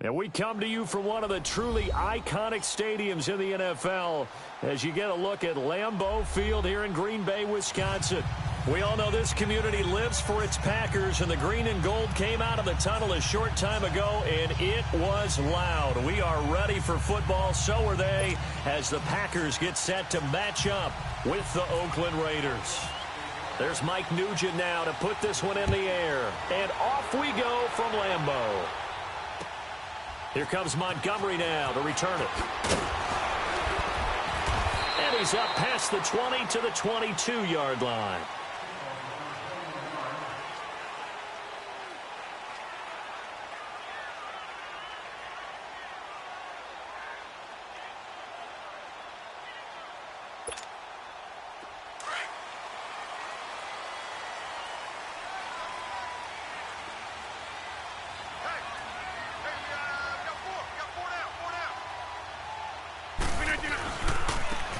And we come to you from one of the truly iconic stadiums in the NFL as you get a look at Lambeau Field here in Green Bay, Wisconsin. We all know this community lives for its Packers, and the green and gold came out of the tunnel a short time ago, and it was loud. We are ready for football, so are they, as the Packers get set to match up with the Oakland Raiders. There's Mike Nugent now to put this one in the air, and off we go from Lambeau. Here comes Montgomery now to return it. And he's up past the 20 to the 22-yard line.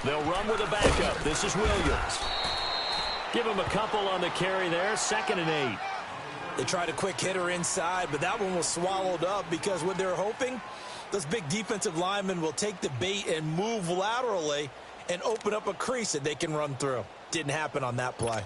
They'll run with a backup. This is Williams. Give him a couple on the carry there. 2nd and 8. They tried a quick hitter inside, but that one was swallowed up because what they're hoping, those big defensive linemen will take the bait and move laterally and open up a crease that they can run through. Didn't happen on that play.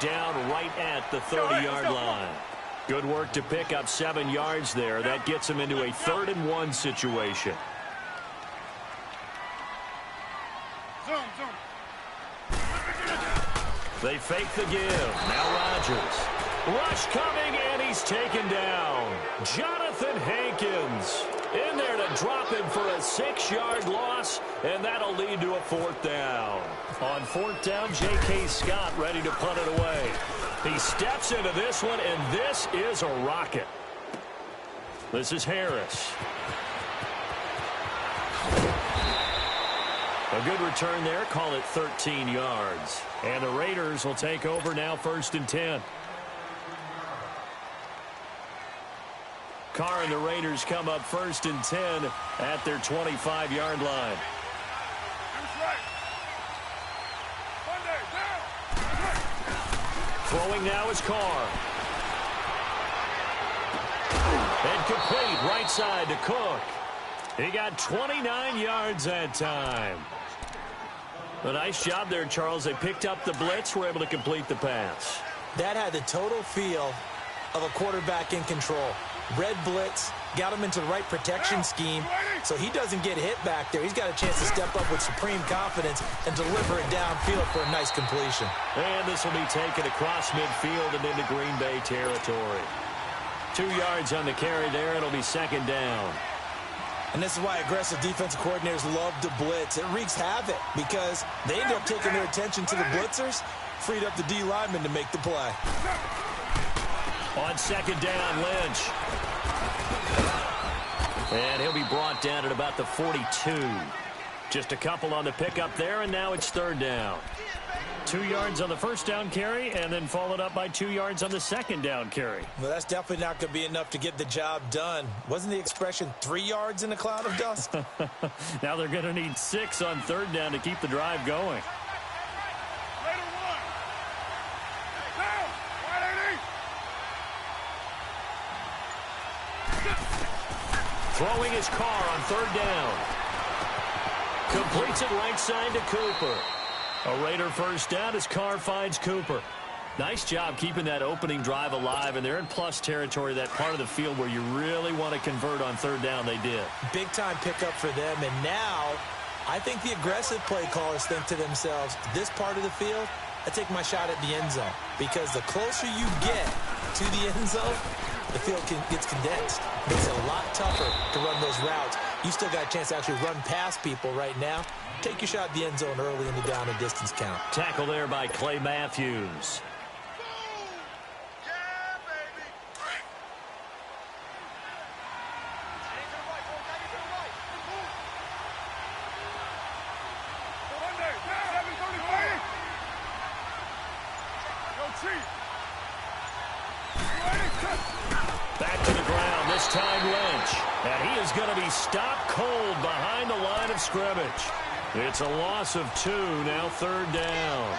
Down right at the 30-yard line. Good work to pick up 7 yards there. That gets him into a 3rd and 1 situation. They fake the give. Now Rodgers. Rush coming, and he's taken down. Jonathan Hankins in there to drop him for a 6-yard loss, and that'll lead to a 4th down. On 4th down, J.K. Scott ready to punt it away. He steps into this one, and this is a rocket. This is Harris. A good return there. Call it 13 yards. And the Raiders will take over now, 1st and 10. Carr and the Raiders come up 1st and 10 at their 25-yard line. Throwing now is Carr. And complete right side to Cook. He got 29 yards that time. A nice job there, Charles. They picked up the blitz, were able to complete the pass. That had the total feel of a quarterback in control. Red blitz, got him into the right protection scheme, so he doesn't get hit back there. He's got a chance to step up with supreme confidence and deliver it downfield for a nice completion. And this will be taken across midfield and into Green Bay territory. 2 yards on the carry there. It'll be 2nd down. And this is why aggressive defensive coordinators love to blitz. It wreaks havoc because they end up taking their attention to the blitzers, freed up the D lineman to make the play. On 2nd down, Lynch. And he'll be brought down at about the 42. Just a couple on the pickup there, and now it's 3rd down. 2 yards on the 1st down carry, and then followed up by 2 yards on the 2nd down carry. Well, that's definitely not going to be enough to get the job done. Wasn't the expression 3 yards in a cloud of dust? Now they're going to need 6 on 3rd down to keep the drive going. Throwing his Carr on 3rd down. Completes it right side to Cooper. A Raider 1st down as Carr finds Cooper. Nice job keeping that opening drive alive, and they're in plus territory, that part of the field where you really want to convert on 3rd down. They did. Big-time pickup for them, and now I think the aggressive play callers think to themselves, this part of the field, I take my shot at the end zone, because the closer you get to the end zone, the field gets condensed. Makes it a lot tougher to run those routes. You still got a chance to actually run past people right now. Take your shot at the end zone early in the down and distance count. Tackle there by Clay Matthews. Back to the ground, this time Lynch. And he is going to be stopped cold behind the line of scrimmage. It's a loss of 2, now 3rd down.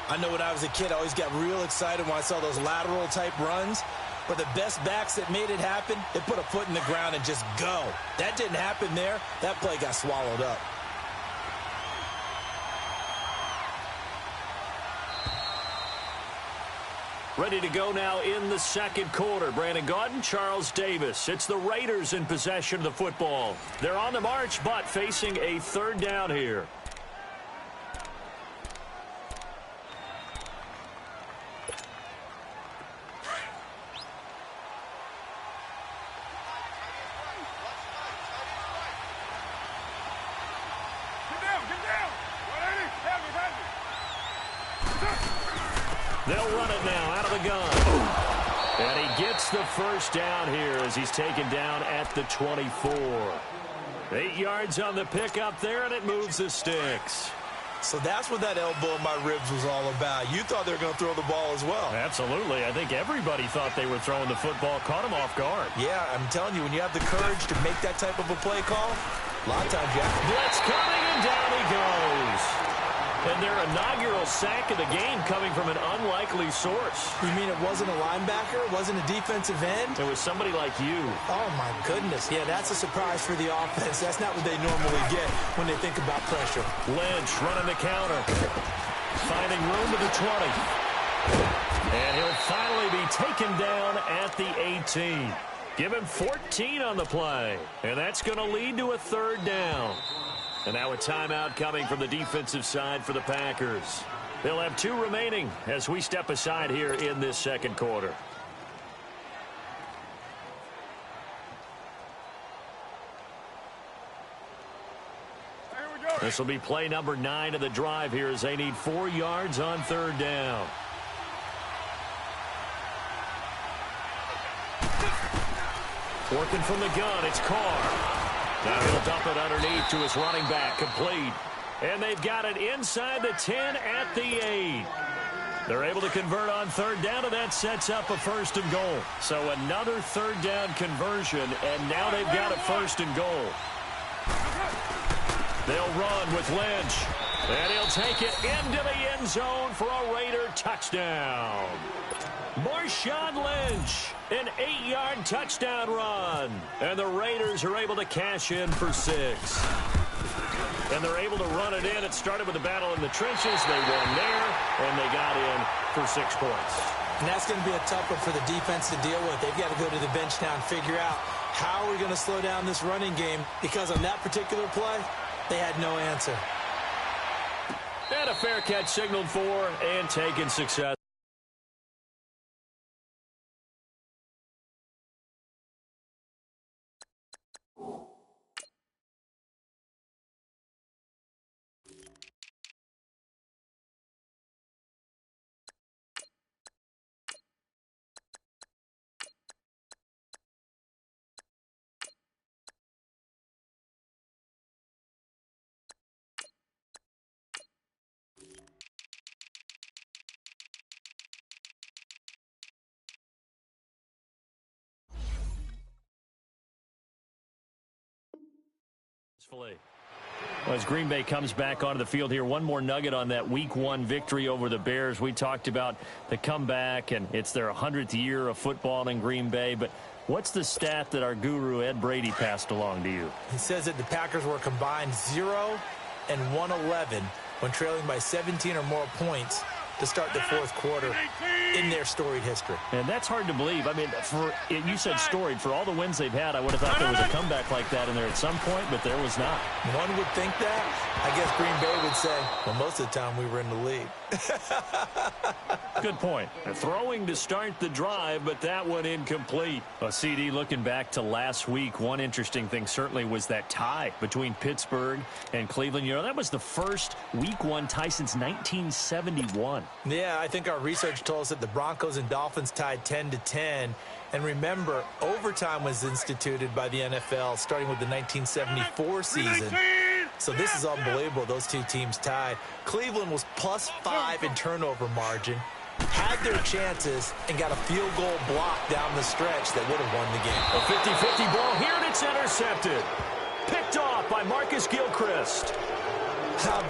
I know when I was a kid, I always got real excited when I saw those lateral-type runs. But the best backs that made it happen, they put a foot in the ground and just go. That didn't happen there. That play got swallowed up. Ready to go now in the second quarter. Brandon Gaudin, Charles Davis. It's the Raiders in possession of the football. They're on the march, but facing a 3rd down here. They'll run it now out of the gun. And he gets the 1st down here as he's taken down at the 24. 8 yards on the pickup there, and it moves the sticks. So that's what that elbow in my ribs was all about. You thought they were going to throw the ball as well. Absolutely. I think everybody thought they were throwing the football, caught him off guard. Yeah, I'm telling you, when you have the courage to make that type of a play call, a lot of times you have to. Blitz coming, and down he goes. And their inaugural sack of the game coming from an unlikely source. You mean it wasn't a linebacker? It wasn't a defensive end? It was somebody like you. Oh, my goodness. Yeah, that's a surprise for the offense. That's not what they normally get when they think about pressure. Lynch running the counter. Finding room to the 20. And he'll finally be taken down at the 18. Give him 14 on the play. And that's going to lead to a 3rd down. And now a timeout coming from the defensive side for the Packers. They'll have 2 remaining as we step aside here in this second quarter. This will be play number 9 of the drive here as they need 4 yards on 3rd down. Working from the gun, it's Carr. Now he'll dump it underneath to his running back, complete. And they've got it inside the 10 at the 8. They're able to convert on 3rd down, and that sets up a 1st and goal. So another 3rd down conversion, and now they've got a 1st and goal. They'll run with Lynch, and he'll take it into the end zone for a Raider touchdown. Marshawn Lynch, an 8-yard touchdown run. And the Raiders are able to cash in for 6. And they're able to run it in. It started with a battle in the trenches. They won there, and they got in for 6 points. And that's going to be a tough one for the defense to deal with. They've got to go to the bench now and figure out how we're going to slow down this running game, because on that particular play, they had no answer. And a fair catch signaled for and taken success. Well, as Green Bay comes back onto the field here, one more nugget on that Week 1 victory over the Bears. We talked about the comeback, and it's their 100th year of football in Green Bay. But what's the stat that our guru Ed Brady passed along to you? He says that the Packers were combined 0-111 when trailing by 17 or more points to start the 4th quarter in their storied history. And that's hard to believe. I mean, you said storied. For all the wins they've had, I would have thought there was a comeback like that in there at some point, but there was not. One would think that. I guess Green Bay would say, well, most of the time we were in the lead. Good point. Throwing to start the drive, but that one incomplete. CD, looking back to last week, one interesting thing certainly was that tie between Pittsburgh and Cleveland. You know, that was the first Week 1 tie since 1971. Yeah, I think our research told us that the Broncos and Dolphins tied 10-10. And remember, overtime was instituted by the NFL starting with the 1974 season. So this is unbelievable, those two teams tied. Cleveland was +5 in turnover margin. had their chances and got a field goal block down the stretch that would have won the game. A 50-50 ball here, and it's intercepted. Picked off by Marcus Gilchrist.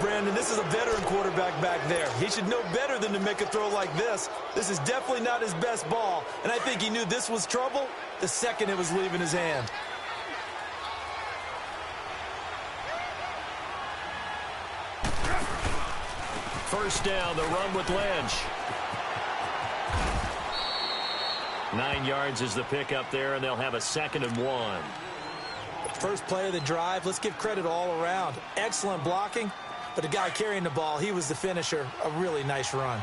Brandon, this is a veteran quarterback back there. He should know better than to make a throw like this. This is definitely not his best ball, and I think he knew this was trouble the second it was leaving his hand. First down, the run with Lynch. 9 yards is the pickup there, and they'll have a 2nd and 1. First play of the drive, let's give credit all around. Excellent blocking, but the guy carrying the ball, he was the finisher. A really nice run.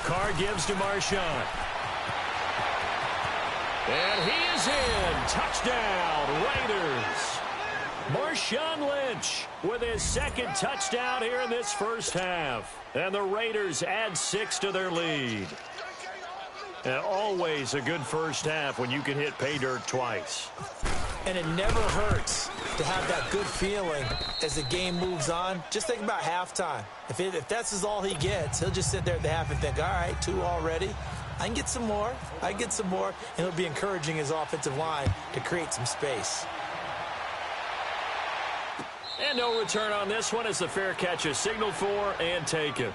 Carr gives to Marshawn. And he is in. Touchdown, Raiders. Marshawn Lynch with his 2nd touchdown here in this first half. And the Raiders add 6 to their lead. And always a good first half when you can hit pay dirt twice. And it never hurts to have that good feeling as the game moves on. Just think about halftime. If that's all he gets, he'll just sit there at the half and think, all right, 2 already. I can get some more. I can get some more. And he'll be encouraging his offensive line to create some space. And no return on this one as the fair catch is signaled for and taken.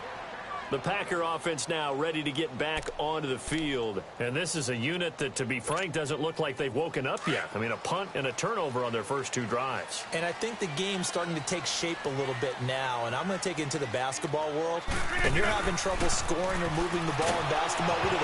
The Packer offense now ready to get back onto the field. And this is a unit that, to be frank, doesn't look like they've woken up yet. I mean, a punt and a turnover on their first 2 drives. And I think the game's starting to take shape a little bit now. And I'm going to take it into the basketball world. When you're having trouble scoring or moving the ball in basketball, what do?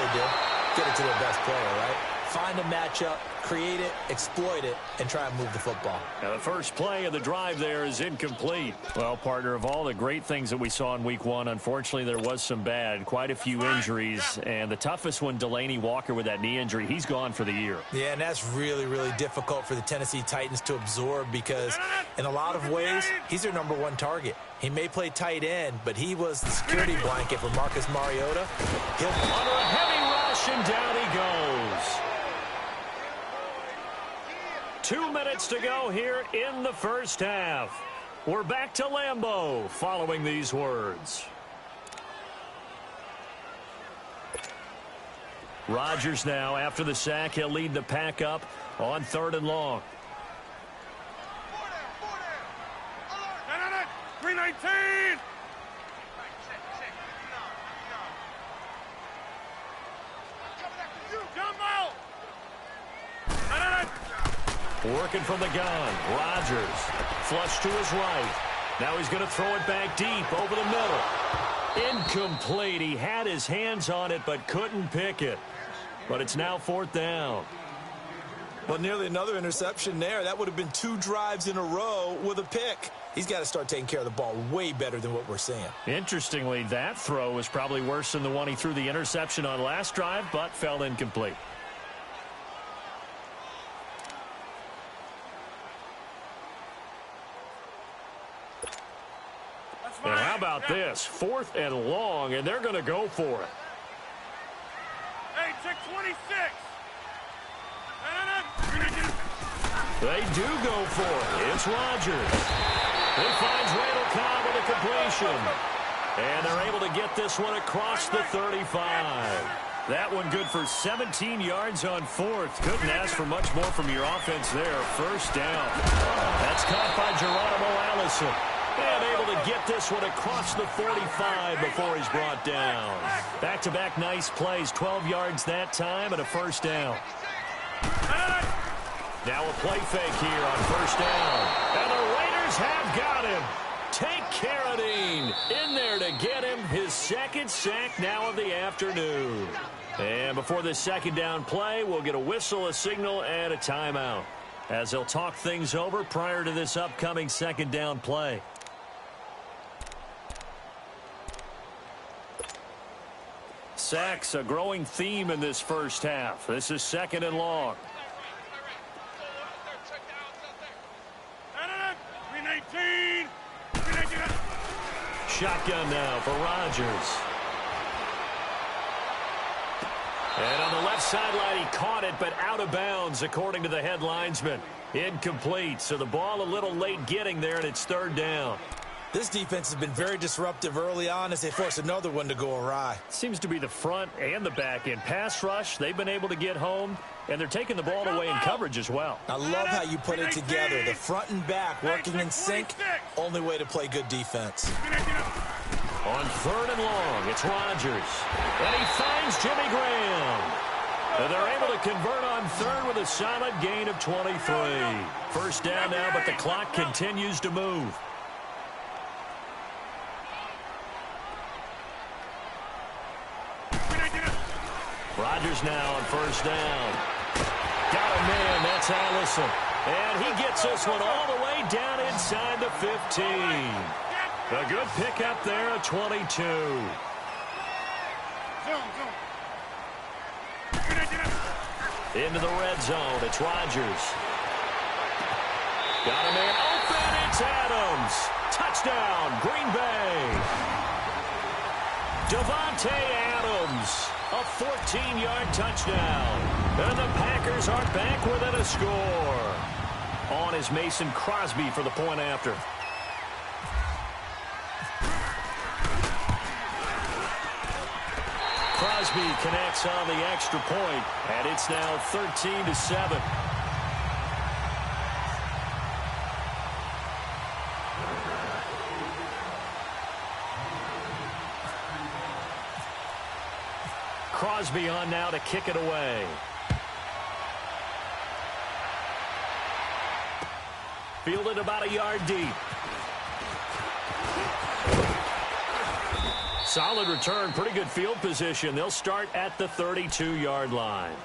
Get it to their best player, right? Find a matchup, create it, exploit it, and try and move the football. Now the first play of the drive there is incomplete. Well, partner, of all the great things that we saw in week 1, unfortunately there was some bad. Quite a few injuries, and the toughest one, Delaney Walker, with that knee injury. He's gone for the year. Yeah, and that's really, really difficult for the Tennessee Titans to absorb because in a lot of ways, he's their #1 target. He may play tight end, but he was the security blanket for Marcus Mariota. He'll under a heavy rush, and down he goes. 2 minutes to go here in the first half. We're back to Lambeau following these words. Rodgers now, after the sack, he'll lead the pack up on 3rd and long. 319! Working from the gun. Rodgers. Flush to his right. Now he's going to throw it back deep over the middle. Incomplete. He had his hands on it but couldn't pick it. But it's now 4th down. Well, nearly another interception there. That would have been 2 drives in a row with a pick. He's got to start taking care of the ball way better than what we're seeing. Interestingly, that throw was probably worse than the one he threw the interception on last drive, but fell incomplete. And how about this? 4th and long, and they're going to go for it. Hey, check 26. They do go for it. It's Rodgers. He finds Randall Cobb with a completion. And they're able to get this one across the 35. That one good for 17 yards on 4th. Couldn't ask for much more from your offense there. First down. That's caught by Geronimo Allison. And able to get this one across the 45 before he's brought down. Back-to-back nice plays. 12 yards that time and a first down. Now a play fake here on first down. And the Raiders have got him. Take Carradine in there to get him his 2nd sack now of the afternoon. And before this 2nd down play, we'll get a whistle, a signal, and a timeout as they'll talk things over prior to this upcoming 2nd down play. Sacks, a growing theme in this first half. This is 2nd and long. 319. Shotgun now for Rodgers. And on the left sideline, he caught it, but out of bounds, according to the head linesman. Incomplete, so the ball a little late getting there, and it's third down. This defense has been very disruptive early on as they force another one to go awry. Seems to be the front and the back end. Pass rush, they've been able to get home, and they're taking the ball away in coverage as well. I love how you put it together. The front and back working in sync. Only way to play good defense. On third and long, it's Rodgers. And he finds Jimmy Graham. And they're able to convert on third with a solid gain of 23. First down now, but the clock continues to move. Rodgers now on first down. Got a man, that's Allison. And he gets this one all the way down inside the 15. A good pickup there at 22. Into the red zone, it's Rodgers. Got a man open, it's Adams. Touchdown, Green Bay. Devontae Adams. A 14-yard touchdown. And the Packers are back within a score. On is Mason Crosby for the point after. Crosby connects on the extra point, and it's now 13-7. Crosby on now to kick it away. Fielded about a yard deep. Solid return, pretty good field position. They'll start at the 32-yard line.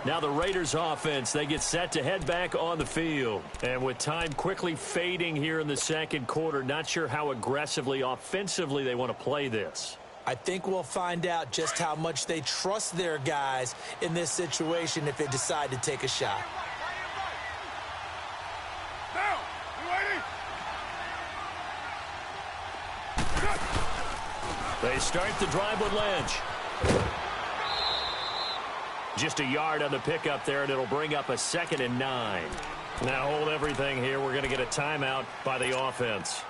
Now the Raiders offense, they get set to head back on the field. And with time quickly fading here in the second quarter, not sure how aggressively, offensively they want to play this. I think we'll find out just how much they trust their guys in this situation if they decide to take a shot. They start the drive with Lynch. Just a yard on the pickup there, and it'll bring up a 2nd and 9. Now hold everything here. We're going to get a timeout by the offense,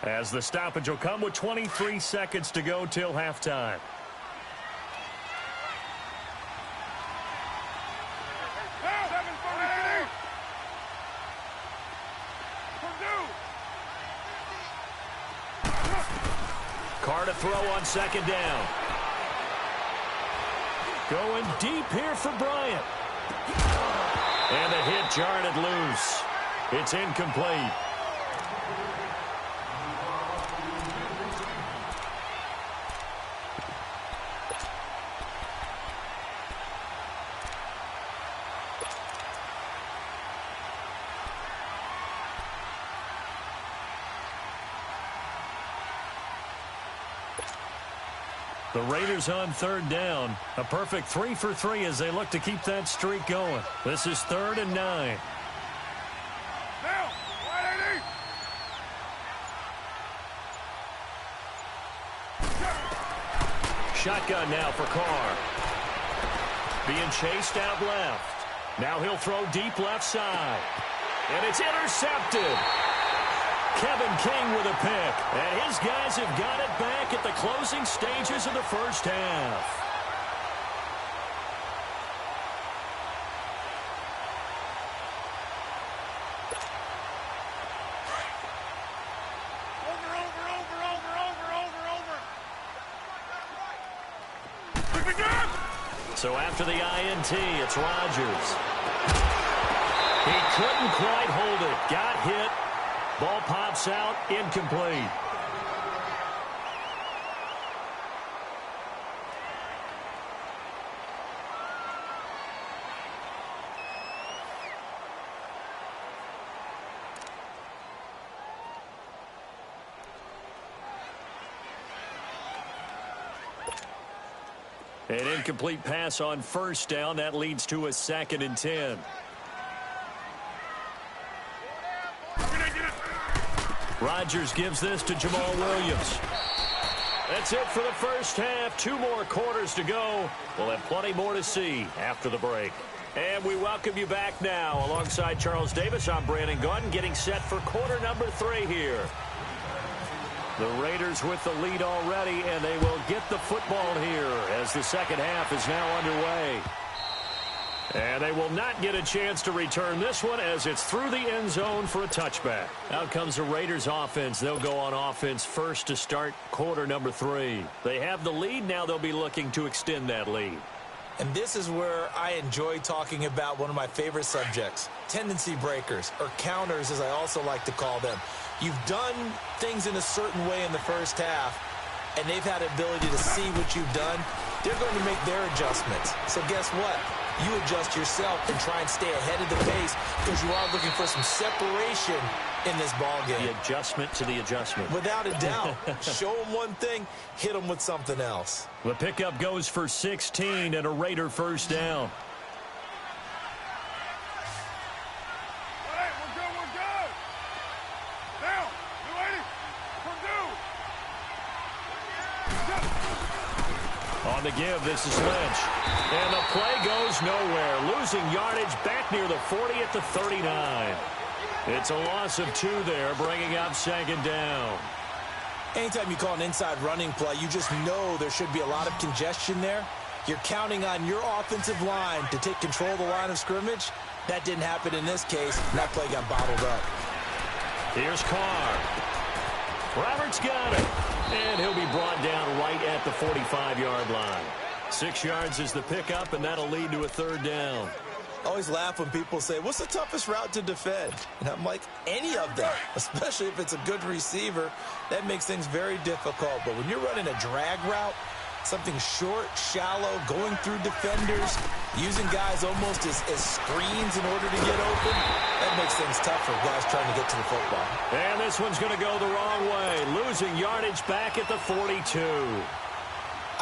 as the stoppage will come with 23 seconds to go till halftime. Carr to throw on 2nd down. Going deep here for Bryant. And the hit jarred it loose. It's incomplete. The Raiders on 3rd down. A perfect 3 for 3 as they look to keep that streak going. This is 3rd and 9. Shotgun now for Carr. Being chased out left. Now he'll throw deep left side. And it's intercepted. Kevin King with a pick, and his guys have got it back at the closing stages of the first half. So after the INT, it's Rodgers. He couldn't quite hold it. Got hit. Ball pops out, incomplete. An incomplete pass on 1st down. That leads to a 2nd and 10. Rodgers gives this to Jamal Williams. That's it for the first half. 2 more quarters to go. We'll have plenty more to see after the break. And we welcome you back now. Alongside Charles Davis, I'm Brandon Gunn, getting set for quarter number 3 here. The Raiders with the lead already, and they will get the football here as the second half is now underway. And they will not get a chance to return this one as it's through the end zone for a touchback. Out comes the Raiders offense. They'll go on offense first to start quarter number 3. They have the lead. Now they'll be looking to extend that lead. And this is where I enjoy talking about one of my favorite subjects, tendency breakers, or counters as I also like to call them. You've done things in a certain way in the first half, and they've had the ability to see what you've done. They're going to make their adjustments. So guess what? You adjust yourself and try and stay ahead of the pace because you are looking for some separation in this ball game. The adjustment to the adjustment. Without a doubt. Show them one thing, hit them with something else. The pickup goes for 16 and a Raider first down. All right, we're good, we're good. Down, 280. On the give, this is Lynch. And the play goes nowhere. Losing yardage back near the 40 at the 39. It's a loss of 2 there, bringing up second down. Anytime you call an inside running play, you just know there should be a lot of congestion there. You're counting on your offensive line to take control of the line of scrimmage. That didn't happen in this case. That play got bottled up. Here's Carr. Roberts got it. And he'll be brought down right at the 45-yard line. 6 yards is the pickup, and that'll lead to a third down. I always laugh when people say, what's the toughest route to defend? And I'm like, any of them, especially if it's a good receiver. That makes things very difficult. But when you're running a drag route, something short, shallow, going through defenders, using guys almost as screens in order to get open, that makes things tough for guys trying to get to the football. And this one's going to go the wrong way, losing yardage back at the 42.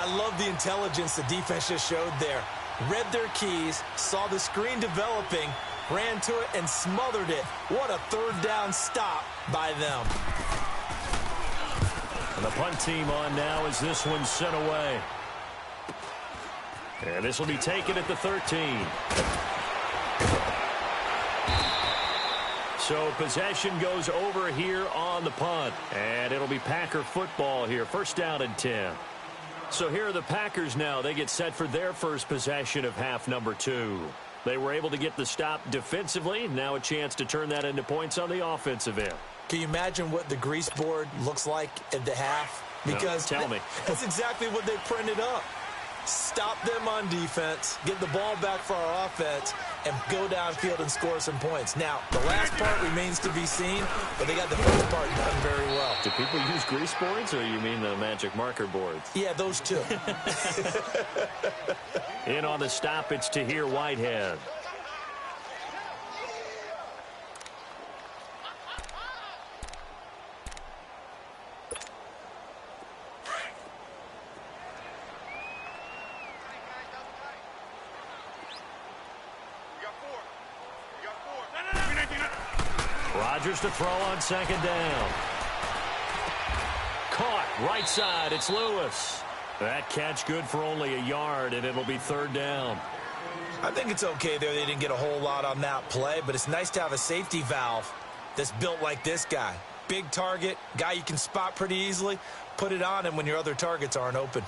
I love the intelligence the defense just showed there. Read their keys, saw the screen developing, ran to it, and smothered it. What a third down stop by them. And the punt team on now as this one's sent away. And this will be taken at the 13. So possession goes over here on the punt. And it'll be Packer football here. First down and 10. So here are the Packers now. They get set for their first possession of half number 2. They were able to get the stop defensively. Now a chance to turn that into points on the offensive end. Can you imagine what the grease board looks like at the half? Because no, tell me. That's exactly what they printed up. Stop them on defense, get the ball back for our offense, and go downfield and score some points. Now, the last part remains to be seen, but they got the first part done very well. Do people use grease boards, or you mean the magic marker boards? Yeah, those two. In on the stop, it's Tahir Whitehead. Rodgers to throw on second down. Caught right side. It's Lewis. That catch good for only a yard, and it'll be third down. I think it's okay there. They didn't get a whole lot on that play, but it's nice to have a safety valve that's built like this guy. Big target, guy you can spot pretty easily. Put it on him when your other targets aren't open.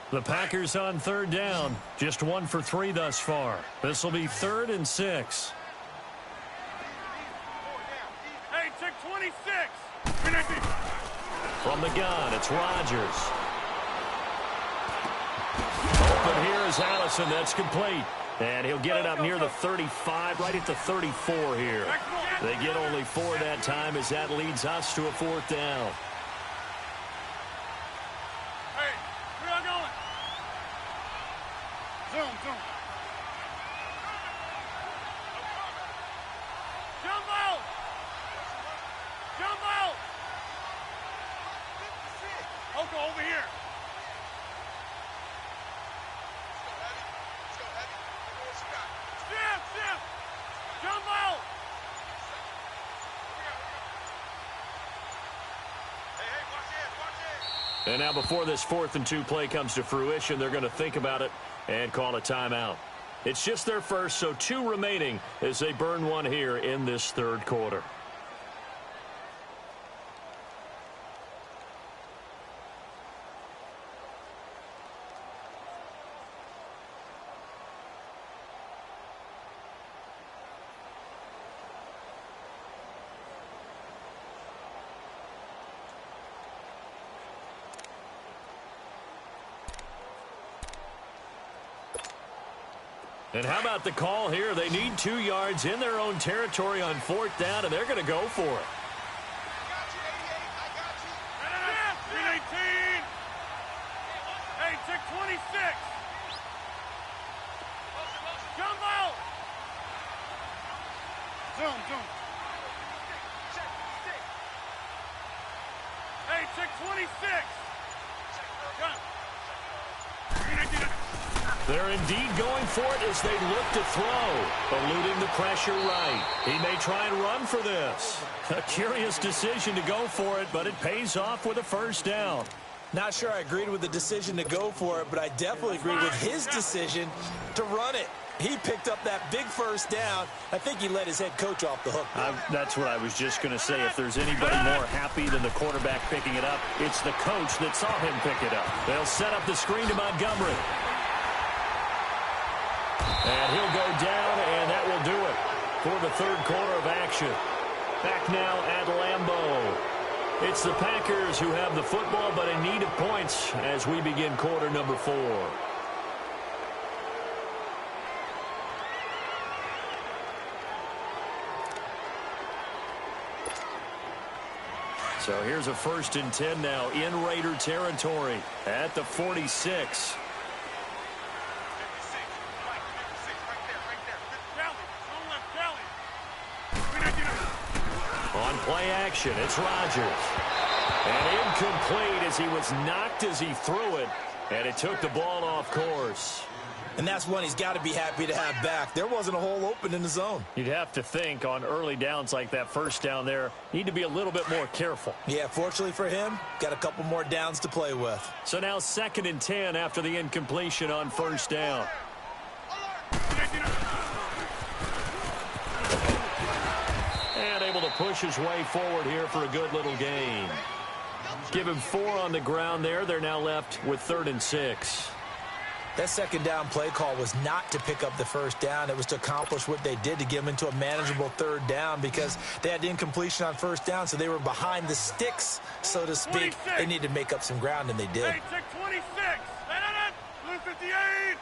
The Packers on third down. Just 1 for 3 thus far. This will be 3rd and 6. Hey, check 26. From the gun, it's Rodgers. Open here is Allison. That's complete. And he'll get it up near the 35, right at the 34 here. They get only 4 that time as that leads us to a 4th down. Over here. Jump out. And now before this 4th and 2 play comes to fruition, they're going to think about it and call a timeout. It's just their first, so 2 remaining as they burn one here in this 3rd quarter. And how about the call here? They need 2 yards in their own territory on 4th down, and they're going to go for it. Green 18. Hey, check 26. Jump out. Zoom. Hey, check 26. Jump. Green 18. They're indeed going for it as they look to throw, eluding the pressure right. He may try and run for this. A curious decision to go for it, but it pays off with a 1st down. Not sure I agreed with the decision to go for it, but I definitely agreed with his decision to run it. He picked up that big 1st down. I think he let his head coach off the hook. That's what I was just going to say. If there's anybody more happy than the quarterback picking it up, it's the coach that saw him pick it up. They'll set up the screen to Montgomery. And he'll go down, and that will do it for the 3rd quarter of action. Back now at Lambeau. It's the Packers who have the football, but in need of points as we begin quarter number 4. So here's a 1st and 10 now in Raider territory at the 46. Play action, it's Rodgers. And incomplete as he was knocked as he threw it, and it took the ball off course. And that's one he's got to be happy to have back. There wasn't a hole open in the zone. You'd have to think on early downs like that 1st down there, need to be a little bit more careful. Yeah, fortunately for him, got a couple more downs to play with. So now 2nd and 10 after the incompletion on 1st down. And able to push his way forward here for a good little gain. Give him 4 on the ground there. They're now left with 3rd and 6. That 2nd down play call was not to pick up the 1st down. It was to accomplish what they did to get them into a manageable 3rd down because they had incompletion on 1st down, so they were behind the sticks, so to speak. 26. They needed to make up some ground, and they did. Hey, check 26. Blue 58.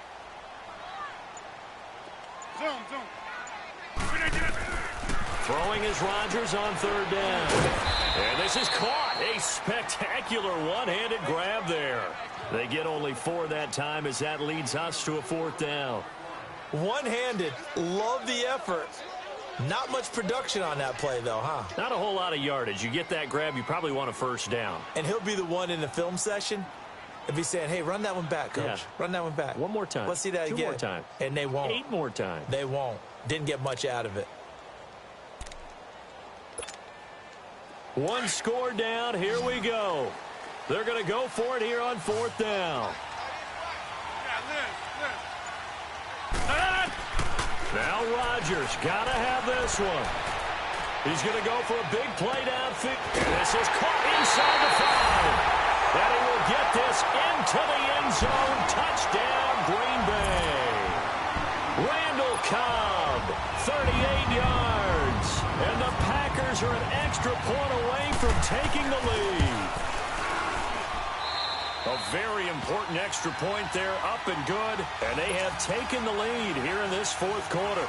Zoom. Throwing is Rodgers on 3rd down. And this is caught. A spectacular one-handed grab there. They get only 4 that time as that leads us to a 4th down. One-handed. Love the effort. Not much production on that play, though, huh? Not a whole lot of yardage. You get that grab, you probably want a 1st down. And he'll be the one in the film session if he's saying, hey, run that one back, coach. Yeah. Run that one back. One more time. Let's see that 2 again. more times. And they won't. 8 more times. They won't. Didn't get much out of it. 1 score down. Here we go. They're going to go for it here on 4th down. Now Rodgers got to have this one. He's going to go for a big play downfield. This is caught inside the 5. And he will get this into the end zone. Touchdown, Green Bay. Randall Cobb, 38 yards. And the Packers are an extra point away from taking the lead. A very important extra point there, up and good. And they have taken the lead here in this 4th quarter.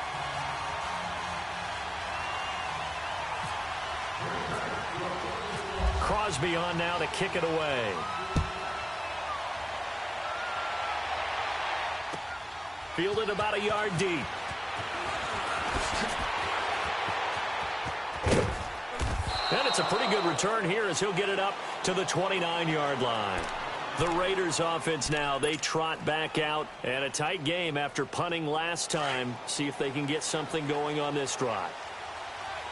Crosby on now to kick it away. Fielded about a yard deep. And it's a pretty good return here as he'll get it up to the 29-yard line. The Raiders offense now, they trot back out, and a tight game after punting last time. See if they can get something going on this drive.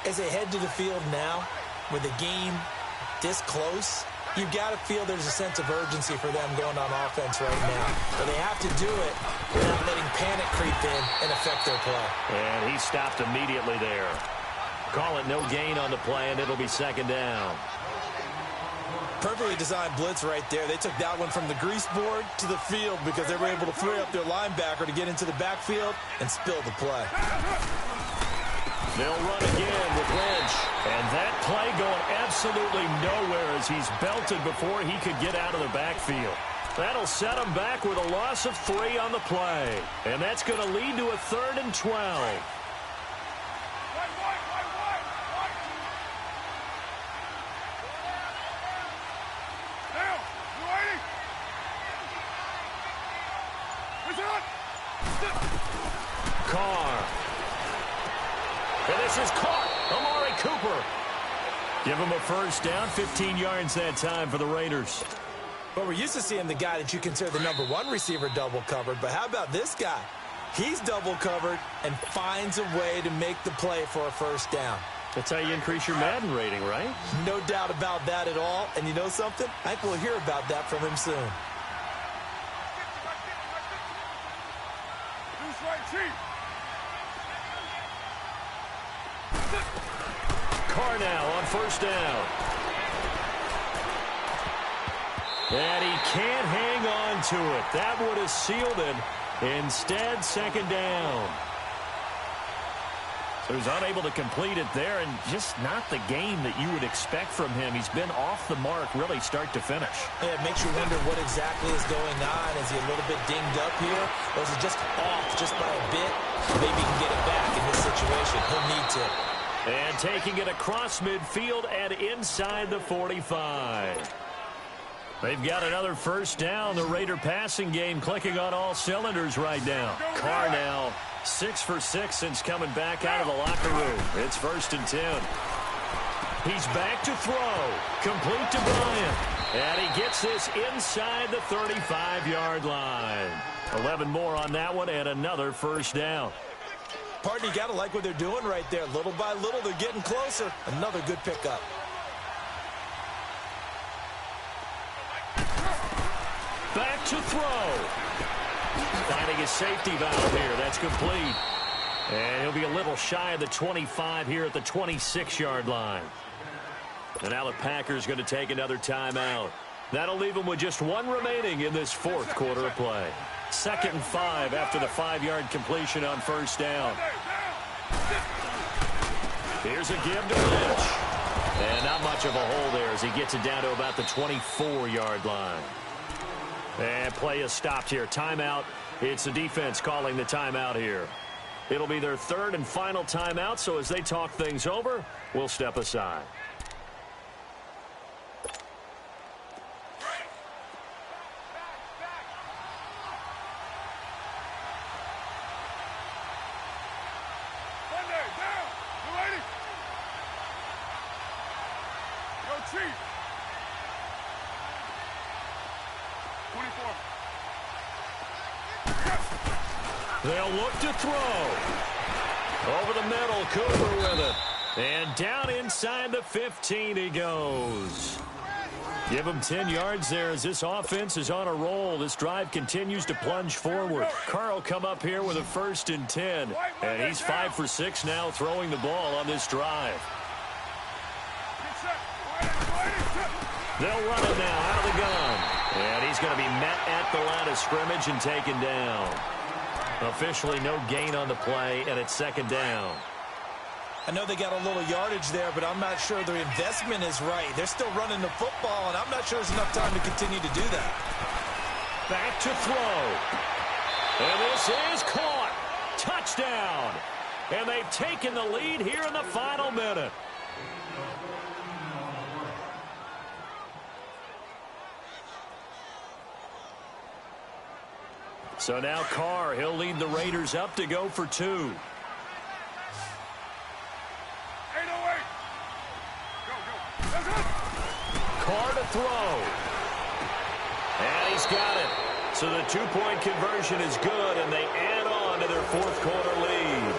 As they head to the field now, with the game this close, You've got to feel there's a sense of urgency for them going on offense right now. But they have to do it without letting panic creep in and affect their play. And he stopped immediately there. Call it no gain on the play, and it'll be second down. Perfectly designed blitz right there. They took that one from the grease board to the field because they were able to free up their linebacker to get into the backfield and spill the play. They'll run again with Lynch. And that play going absolutely nowhere as he's belted before he could get out of the backfield. That'll set him back with a loss of 3 on the play. And that's going to lead to a 3rd and 12. Carr. And this is caught. Amari Cooper. Give him a first down. 15 yards that time for the Raiders. Well, we're used to seeing the guy that you consider the #1 receiver double covered. But how about this guy? He's double covered and finds a way to make the play for a first down. That's how you increase your Madden rating, right? No doubt about that at all. And you know something? I think we'll hear about that from him soon. Carr now on first down. And he can't hang on to it. That would have sealed it. Instead, second down. So he's unable to complete it there, and just not the game that you would expect from him. He's been off the mark really start to finish. Yeah, it makes you wonder what exactly is going on. Is he a little bit dinged up here, or is it just off just by a bit? Maybe he can get it back in this situation. He'll need to. And taking it across midfield and inside the 45. They've got another first down. The Raider passing game clicking on all cylinders right now. Carr now 6 for 6 since coming back out of the locker room. It's 1st and 10. He's back to throw. Complete to Bryant. And he gets this inside the 35-yard line. 11 more on that one and another first down. Partner, you got to like what they're doing right there. Little by little, they're getting closer. Another good pickup. Back to throw. Finding his safety valve here. That's complete. And he'll be a little shy of the 25 here at the 26-yard line. And now the Packers going to take another timeout. That'll leave them with just 1 remaining in this 4th quarter of play. 2nd and 5 after the 5-yard completion on first down. Here's a give to Lynch. And not much of a hole there as he gets it down to about the 24-yard line. And play is stopped here. Timeout. It's the defense calling the timeout here. It'll be their 3rd and final timeout, so as they talk things over, we'll step aside. They'll look to throw. Over the middle, Cooper with it. And down inside the 15 he goes. Give him 10 yards there as this offense is on a roll. This drive continues to plunge forward. Carr will come up here with a 1st and 10. And he's 5 for 6 now throwing the ball on this drive. They'll run it now out of the gun. And he's going to be met at the line of scrimmage and taken down. Officially no gain on the play, and it's 2nd down. I know they got a little yardage there, but I'm not sure their investment is right. They're still running the football, and I'm not sure there's enough time to continue to do that. Back to throw. And this is caught. Touchdown. And they've taken the lead here in the final minute. So now Carr, he'll lead the Raiders up to go for 2. 808. Go. Carr to throw. And he's got it. So the 2-point conversion is good, and they add on to their 4th quarter lead.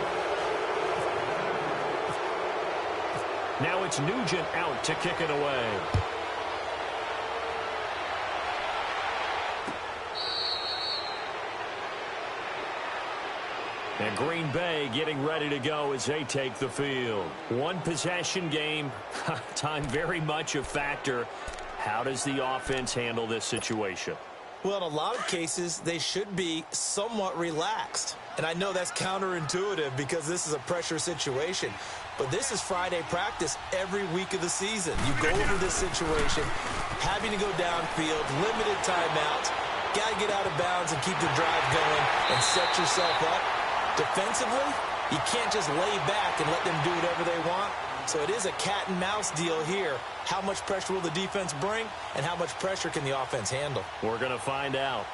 Now it's Nugent out to kick it away. And Green Bay getting ready to go as they take the field. One possession game. Time very much a factor. How does the offense handle this situation? Well, in a lot of cases, they should be somewhat relaxed. And I know that's counterintuitive because this is a pressure situation. But this is Friday practice every week of the season. You go over this situation, having to go downfield, limited timeouts, got to get out of bounds and keep the drive going and set yourself up. Defensively, you can't just lay back and let them do whatever they want. So it is a cat and mouse deal here. How much pressure will the defense bring, and how much pressure can the offense handle? We're going to find out.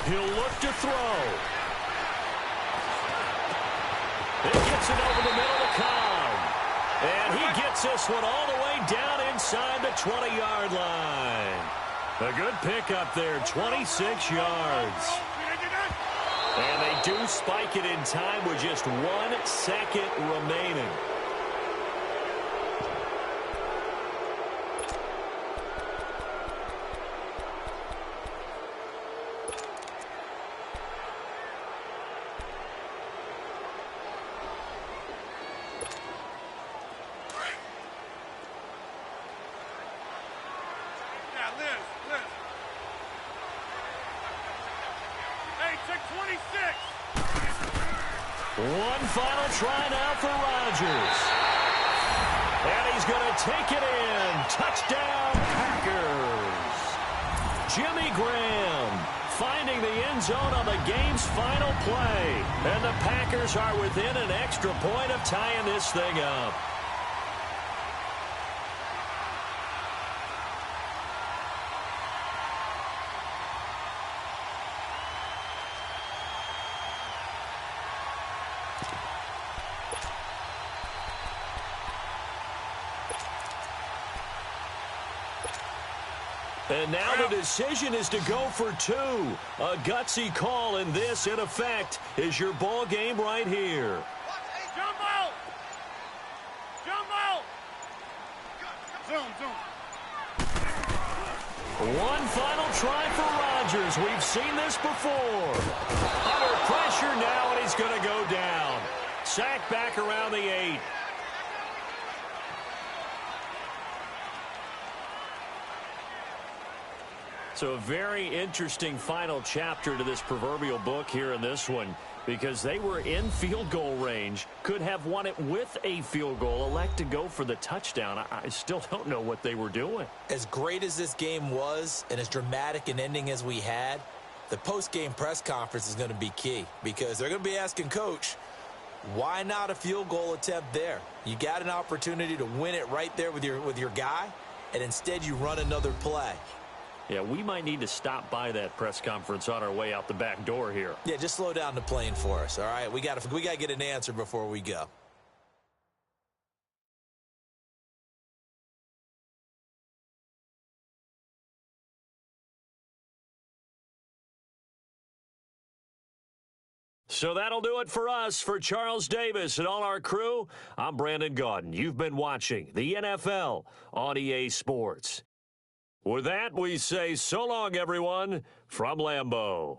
He'll look to throw. It gets it over the middle to Cobb. And he gets this one all the way down inside the 20-yard line. A good pickup there, 26 yards. And they do spike it in time with just 1 second remaining. One final try now for Rodgers. And he's going to take it in. Touchdown, Packers. Jimmy Graham finding the end zone on the game's final play. And the Packers are within an extra point of tying this thing up. And now the decision is to go for 2. A gutsy call, and this, in effect, is your ball game right here. Jump out! Jump out! Zoom. One final try for Rodgers. We've seen this before. Under pressure now, and he's going to go down. Sacked back around the 8. So a very interesting final chapter to this proverbial book here in this one, because they were in field goal range, could have won it with a field goal, elect to go for the touchdown. I still don't know what they were doing. As great as this game was and as dramatic an ending as we had, the post-game press conference is going to be key, because they're going to be asking Coach, why not a field goal attempt there? You got an opportunity to win it right there with your guy, and instead you run another play. Yeah, we might need to stop by that press conference on our way out the back door here. Yeah, just slow down the plane for us, all right? We got to get an answer before we go. So that'll do it for us. For Charles Davis and all our crew, I'm Brandon Gaudin. You've been watching the NFL on EA Sports. With that, we say so long, everyone, from Lambeau.